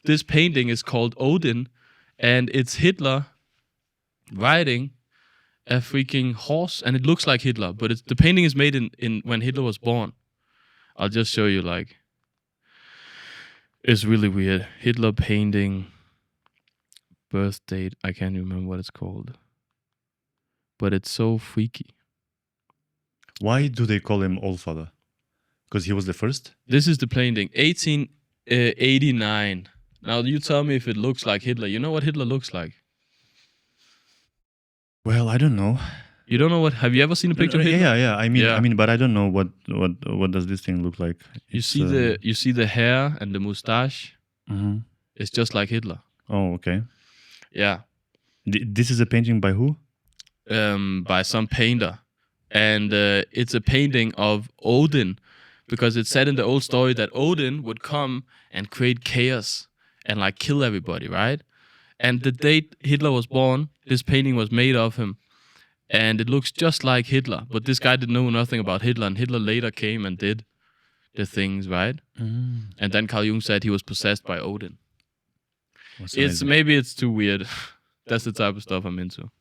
this painting is called Odin, and it's Hitler riding a freaking horse, and it looks like Hitler, but the painting is made in when Hitler was born. I'll just show you, like, it's really weird. Hitler painting, birth date, I can't remember what it's called, but it's so freaky. Why do they call him Allfather? Because he was the first? This is the painting, 1889. Now you tell me if it looks like Hitler. You know what Hitler looks like? Well, I don't know. You don't know what? Have you ever seen a picture of Hitler? Yeah. I mean, but I don't know what does this thing look like. You see the hair and the mustache. Mm-hmm. It's just like Hitler. Oh, okay. Yeah. This is a painting by who? By some painter, and it's a painting of Odin, because it's said in the old story that Odin would come and create chaos and like kill everybody, right? And the date Hitler was born, this painting was made of him. And it looks just like Hitler. But this guy didn't know nothing about Hitler. And Hitler later came and did the things, right? Mm. And then Carl Jung said he was possessed by Odin. Maybe It's too weird. That's the type of stuff I'm into.